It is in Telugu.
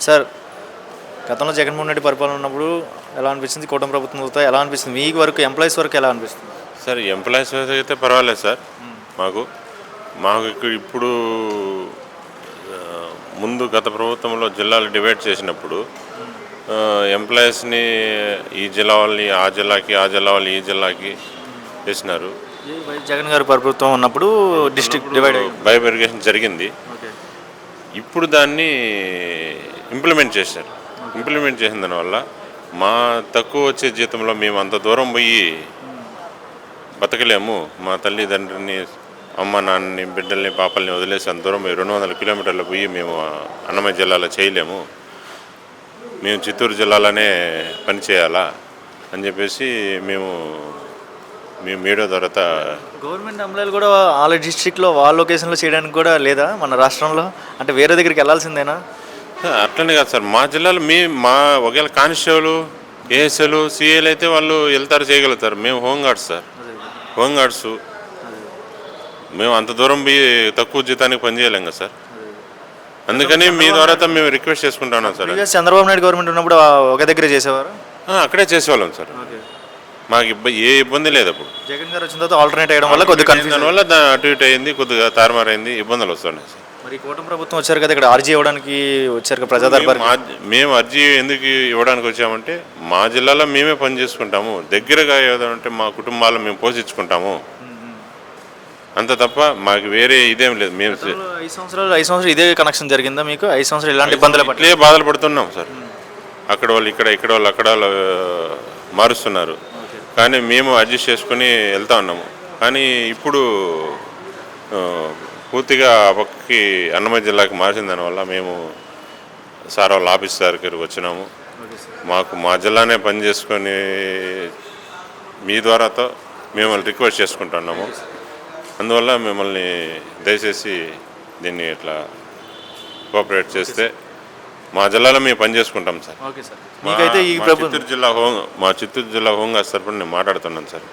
సార్ గతంలో జగన్మోహన్ రెడ్డి పరిపాలన ఉన్నప్పుడు ఎలా అనిపించింది? కూటమి ప్రభుత్వంతో ఎలా అనిపిస్తుంది? మీకు వరకు ఎంప్లాయీస్ వరకు ఎలా అనిపిస్తుంది? సార్ ఎంప్లాయీస్ అయితే పర్వాలేదు సార్. మాకు మాకు ఇప్పుడు ఆ, ముందు గత ప్రభుత్వంలో జిల్లాలు డివైడ్ చేసినప్పుడు ఎంప్లాయీస్ని ఈ జిల్లా వాళ్ళని ఆ జిల్లాకి, ఆ జిల్లా వాళ్ళు ఈ జిల్లాకి చేసినారు. జగన్ గారి ప్రభుత్వం ఉన్నప్పుడు డిస్ట్రిక్ట్ డివైడ్ అయ్యింది. బైఫర్కేషన్ జరిగింది. ఓకే. ఇప్పుడు దాన్ని ఇంప్లిమెంట్ చేశారు. ఇంప్లిమెంట్ చేసిన దానివల్ల మా తక్కువ వచ్చే జీతంలో మేము అంత దూరం పోయి బతకలేము. మా తల్లిదండ్రిని, అమ్మ నాన్నని, బిడ్డల్ని, పాపల్ని వదిలేసి అంత దూరం 200 కిలోమీటర్లు పోయి మేము అన్నమయ్య జిల్లాలో చేయలేము. మేము చిత్తూరు జిల్లాలోనే పనిచేయాలా అని చెప్పేసి మేము మీడియా ద్వారా గవర్నమెంట్ ఎంప్లాయీలు కూడా వాళ్ళ డిస్ట్రిక్ట్లో వాళ్ళ లొకేషన్లో చేయడానికి కూడా లేదా మన రాష్ట్రంలో? అంటే వేరే దగ్గరికి వెళ్ళాల్సిందేనా? అట్లనే కాదు సార్. మా జిల్లాలో మా ఒకవేళ కానిస్టేబుల్, ఏఎస్ఎల్, సిఏలు అయితే వాళ్ళు వెళ్తారు, చేయగలుగుతారు. మేము హోంగార్డ్స్ సార్. హోంగార్డ్స్ మేము అంత దూరం పోయి తక్కువ జీతానికి పనిచేయలేం కదా సార్. అందుకని మీ ద్వారా మేము రిక్వెస్ట్ చేసుకుంటున్నాం సార్. చంద్రబాబు నాయుడు గవర్నమెంట్ ఉన్నప్పుడు ఒక దగ్గరే చేసేవారు? అక్కడే చేసేవాళ్ళం సార్. మాకు ఏ ఇబ్బంది లేదు. అప్పుడు జగన్ గారు వచ్చిన తర్వాత ఆల్టర్నేట్ అయ్యడం వల్ల కొద్దిగా కన్ఫ్యూజన్ వల్ల అటు ఇటు అయింది, కొద్దిగా తారుమారైంది, ఇబ్బందులు వస్తున్నాయి సార్. మరి కూటమి ప్రభుత్వం వచ్చారు కదా, ఇక్కడ అర్జీ ఇవ్వడానికి వచ్చారు కదా ప్రజా దర్బార్. మేము అర్జీ ఎందుకు ఇవ్వడానికి వచ్చామంటే మా జిల్లాలో మేమే పని చేసుకుంటాము, దగ్గరగా ఏదంటే మా కుటుంబాలను మేము పోషించుకుంటాము, అంత తప్ప మాకు వేరే ఇదేం లేదు. మేము 5 సంవత్సరాలు ఇదే కనెక్షన్ జరిగిందా మీకు? 5 సంవత్సరాలు ఇలాంటి ఇబ్బందులు ఇట్లే బాధలు పడుతున్నాం సార్. అక్కడ వాళ్ళు ఇక్కడ వాళ్ళు అక్కడ మారుస్తున్నారు, కానీ మేము అడ్జస్ట్ చేసుకుని వెళ్తా ఉన్నాము. కానీ ఇప్పుడు పూర్తిగా ఆ పక్కకి అన్నమయ్య జిల్లాకి మార్చిన దానివల్ల మేము సార్ వాళ్ళ ఆఫీస్ దగ్గరికి వచ్చినాము. మాకు మా జిల్లానే పని చేసుకొని మీ ద్వారాతో మిమ్మల్ని రిక్వెస్ట్ చేసుకుంటున్నాము. అందువల్ల మిమ్మల్ని దయచేసి దీన్ని ఇట్లా కోఆపరేట్ చేస్తే మా జిల్లాలో మేము పని చేసుకుంటాం సార్. Okay sir. మీకైతే ఈ మా చిత్తూరు జిల్లా హోంగార్డ్స్ తరఫున నేను మాట్లాడుతున్నాను సార్.